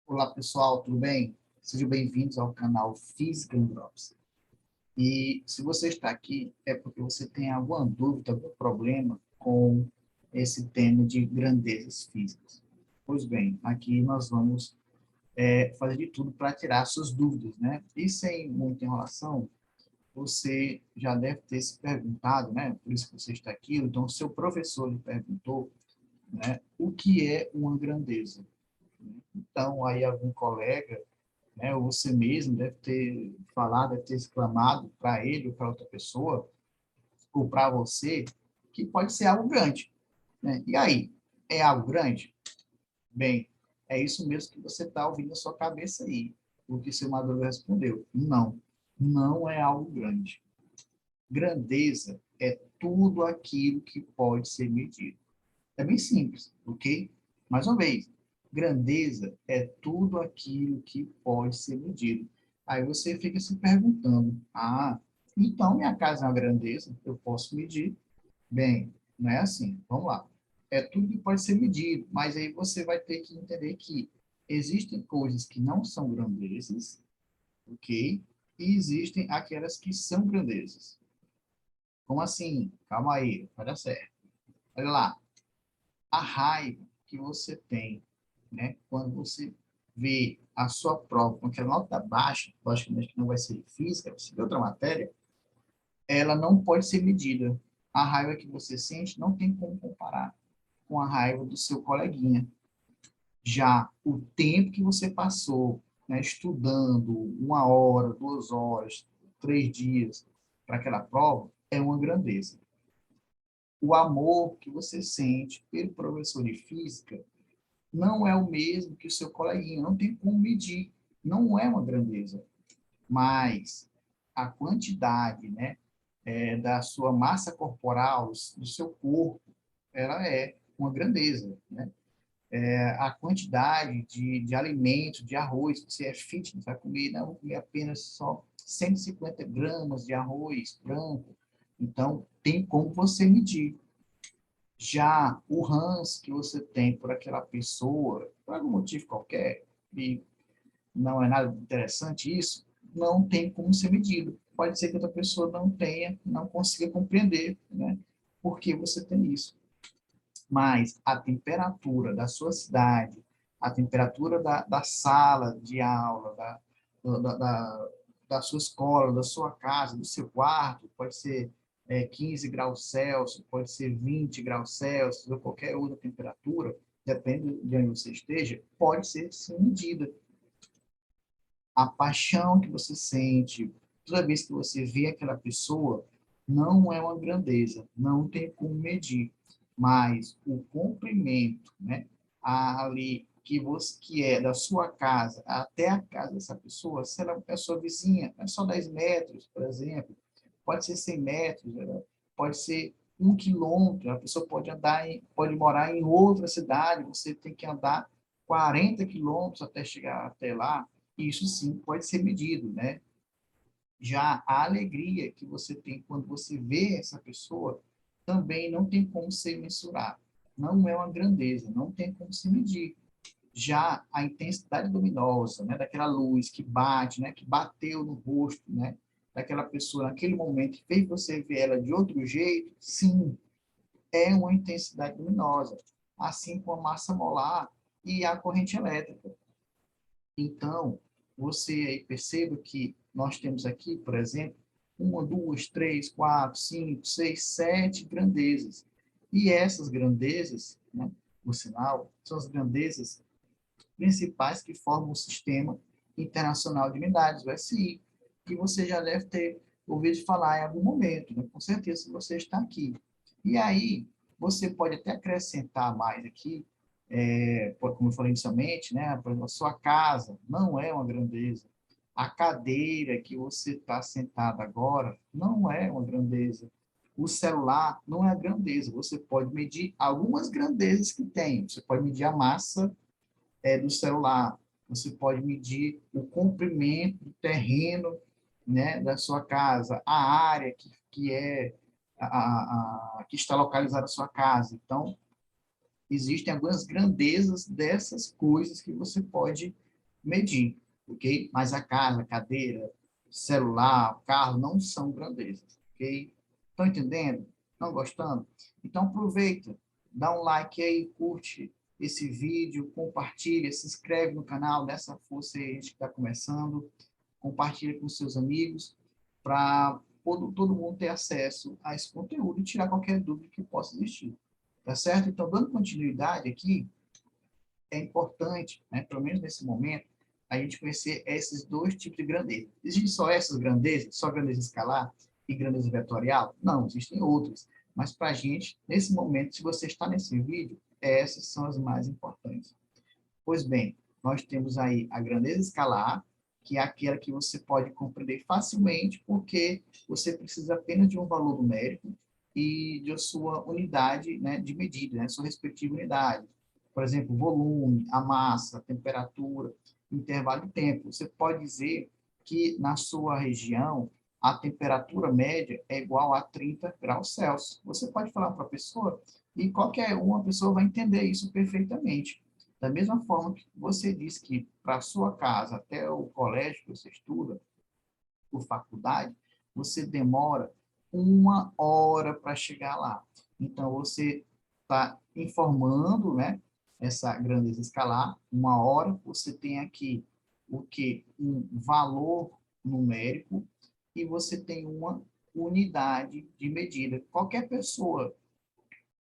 Olá, pessoal, tudo bem? Sejam bem-vindos ao canal Física em Drops. E se você está aqui, é porque você tem alguma dúvida, algum problema com esse tema de grandezas físicas. Pois bem, aqui nós vamos fazer de tudo para tirar suas dúvidas, né? E sem muita enrolação, você já deve ter se perguntado, né? Por isso que você está aqui, então o seu professor lhe perguntou, né? O que é uma grandeza? Então, aí algum colega, né, ou você mesmo deve ter falado, deve ter exclamado para ele ou para outra pessoa, ou para você, que pode ser algo grande. Né? E aí, é algo grande? Bem, é isso mesmo que você está ouvindo na sua cabeça aí. O que seu Maduro respondeu. Não, não é algo grande. Grandeza é tudo aquilo que pode ser medido. É bem simples, ok? Mais uma vez, grandeza é tudo aquilo que pode ser medido. Aí você fica se perguntando: então minha casa é uma grandeza, eu posso medir? Bem, não é assim. Vamos lá. É tudo que pode ser medido, mas aí você vai ter que entender que existem coisas que não são grandezas, ok? E existem aquelas que são grandezas. Como assim? Calma aí, vai dar certo. Olha lá, a raiva que você tem, né, quando você vê a sua prova com aquela nota baixa, logicamente que não vai ser física, vai ser outra matéria, ela não pode ser medida. A raiva que você sente não tem como comparar com a raiva do seu coleguinha. Já o tempo que você passou, né, estudando 1 hora, 2 horas, 3 dias para aquela prova, é uma grandeza. O amor que você sente pelo professor de física não é o mesmo que o seu coleguinha, não tem como medir, não é uma grandeza, mas a quantidade, né, da sua massa corporal, do seu corpo, ela é uma grandeza, né? A quantidade de alimentos, de arroz, você é fitness, vai comer, não, vou comer apenas só 150 gramas de arroz branco, então tem como você medir. Já o ranço que você tem por aquela pessoa, por algum motivo qualquer, e não é nada interessante isso, não tem como ser medido. Pode ser que outra pessoa não tenha, não consiga compreender, né, por que você tem isso. Mas a temperatura da sua cidade, a temperatura da sala de aula, da, da, da sua escola, da sua casa, do seu quarto, pode ser 15 graus Celsius, pode ser 20 graus Celsius, ou qualquer outra temperatura, depende de onde você esteja, pode ser sim medida. A paixão que você sente, toda vez que você vê aquela pessoa, não é uma grandeza, não tem como medir, mas o comprimento, né, ali que é da sua casa até a casa dessa pessoa, se ela é sua vizinha, é só 10 metros, por exemplo, pode ser 100 metros, pode ser 1 quilômetro, a pessoa pode morar em outra cidade, você tem que andar 40 quilômetros até chegar até lá, isso sim pode ser medido, né? Já a alegria que você tem quando você vê essa pessoa também não tem como ser mensurado. Não é uma grandeza, não tem como se medir. Já a intensidade luminosa, né, daquela luz que bate, né, que bateu no rosto, né, daquela pessoa naquele momento, fez você ver ela de outro jeito, sim, é uma intensidade luminosa, assim como a massa molar e a corrente elétrica. Então, você aí perceba que nós temos aqui, por exemplo, 1, 2, 3, 4, 5, 6, 7 grandezas. E essas grandezas, né, por sinal, são as grandezas principais que formam o Sistema Internacional de Unidades, o SI, que você já deve ter ouvido falar em algum momento, né? Com certeza você está aqui. E aí, você pode até acrescentar mais aqui, como eu falei inicialmente, né? Por exemplo, a sua casa não é uma grandeza. A cadeira que você está sentado agora não é uma grandeza. O celular não é grandeza. Você pode medir algumas grandezas que tem. Você pode medir a massa do celular. Você pode medir o comprimento do terreno, né, da sua casa, a área que é que está localizada a sua casa. Então, existem algumas grandezas dessas coisas que você pode medir, ok? Mas a casa, a cadeira, celular, carro não são grandezas, ok? Estão entendendo? Estão gostando? Então aproveita, dá um like aí, curte esse vídeo, compartilha, se inscreve no canal, dessa força aí a gente está começando, compartilha com seus amigos, para todo mundo ter acesso a esse conteúdo e tirar qualquer dúvida que possa existir. Tá certo? Então, dando continuidade aqui, é importante, né, pelo menos nesse momento, a gente conhecer esses dois tipos de grandeza. Existem só essas grandezas, só grandeza escalar e grandeza vetorial? Não, existem outras. Mas para a gente, nesse momento, se você está nesse vídeo, essas são as mais importantes. Pois bem, nós temos aí a grandeza escalar, que é aquela que você pode compreender facilmente, porque você precisa apenas de um valor numérico e de sua unidade, né, de medida, né, sua respectiva unidade. Por exemplo, volume, a massa, a temperatura, intervalo de tempo. Você pode dizer que na sua região a temperatura média é igual a 30 graus Celsius. Você pode falar para a pessoa e qualquer uma pessoa vai entender isso perfeitamente. Da mesma forma que você disse que para a sua casa até o colégio que você estuda, por faculdade, você demora 1 hora para chegar lá. Então, você está informando, né, essa grandeza escalar, 1 hora, você tem aqui o que? Um valor numérico e você tem uma unidade de medida. Qualquer pessoa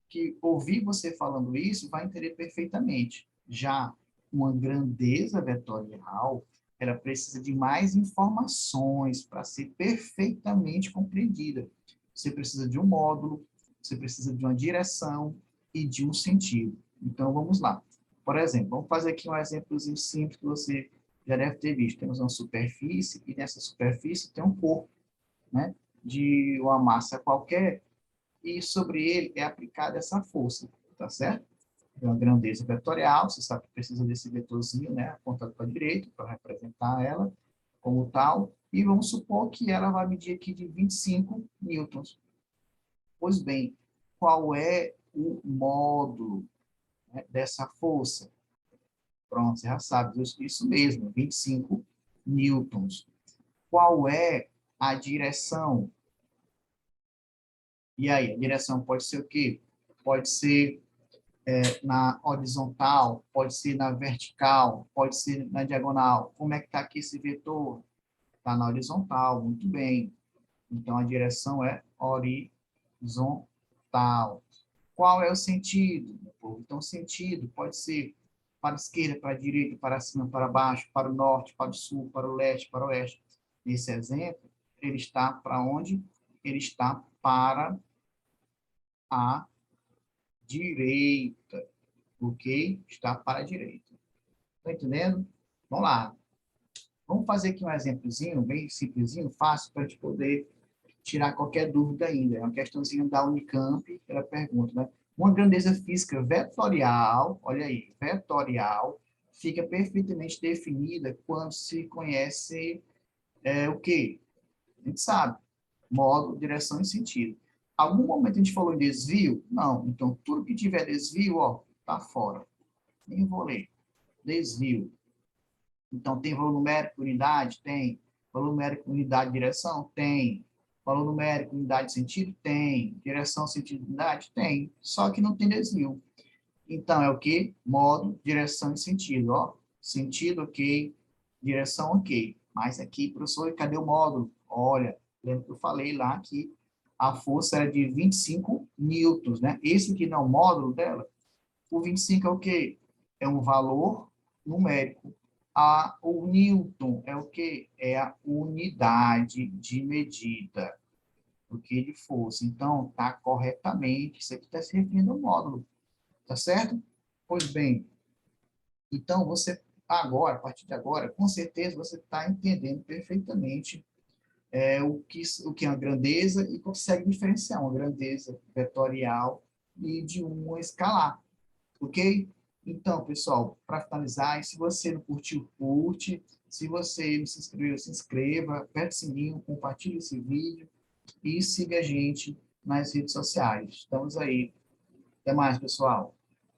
que ouvir você falando isso vai entender perfeitamente. Já uma grandeza vetorial, ela precisa de mais informações para ser perfeitamente compreendida. Você precisa de um módulo, você precisa de uma direção e de um sentido. Então, vamos lá. Por exemplo, vamos fazer aqui um exemplozinho simples que você já deve ter visto. Temos uma superfície e nessa superfície tem um corpo, né, de uma massa qualquer e sobre ele é aplicada essa força, tá certo? Então, a grandeza vetorial, você sabe que precisa desse vetorzinho, né, apontado para a direita, para representar ela como tal, e vamos supor que ela vai medir aqui de 25 newtons. Pois bem, qual é o módulo, né, dessa força? Pronto, você já sabe, isso mesmo, 25 newtons. Qual é a direção? E aí, a direção pode ser o quê? Pode ser na horizontal, pode ser na vertical, pode ser na diagonal. Como é que está aqui esse vetor? Está na horizontal, muito bem. Então, a direção é horizontal. Qual é o sentido? Então, o sentido pode ser para a esquerda, para a direita, para cima, para baixo, para o norte, para o sul, para o leste, para o oeste. Nesse exemplo, ele está para onde? Ele está para a direita, ok? Está para a direita. Está entendendo? Vamos lá. Vamos fazer aqui um exemplozinho, bem simplesinho, fácil, para a gente poder tirar qualquer dúvida ainda. É uma questãozinha da Unicamp, ela pergunta, né? Uma grandeza física vetorial, olha aí, vetorial, fica perfeitamente definida quando se conhece o quê? A gente sabe, modo, direção e sentido. Algum momento a gente falou em desvio? Não. Então, tudo que tiver desvio, ó, tá fora. Nem vou ler. Desvio. Então, tem valor numérico, unidade? Tem. Valor numérico, unidade de direção? Tem. Valor numérico, unidade de sentido? Tem. Direção, sentido, unidade? Tem. Só que não tem desvio. Então, é o quê? Modo, direção e sentido. Ó. Sentido, ok. Direção, ok. Mas aqui, professor, cadê o módulo? Olha, lembra que eu falei lá que a força era de 25 newtons, né? Esse aqui não é o módulo dela. O 25 é o quê? É um valor numérico. O Newton é o quê? É a unidade de medida do que de força. Então, está corretamente. Isso aqui está se referindo ao módulo. Tá certo? Pois bem, então você agora, a partir de agora, com certeza você está entendendo perfeitamente o que é uma grandeza e consegue diferenciar uma grandeza vetorial e de uma escalar. Ok? Então, pessoal, para finalizar, se você não curtiu, curte. Se você não se inscreveu, se inscreva, aperte o sininho, compartilhe esse vídeo e siga a gente nas redes sociais. Estamos aí. Até mais, pessoal.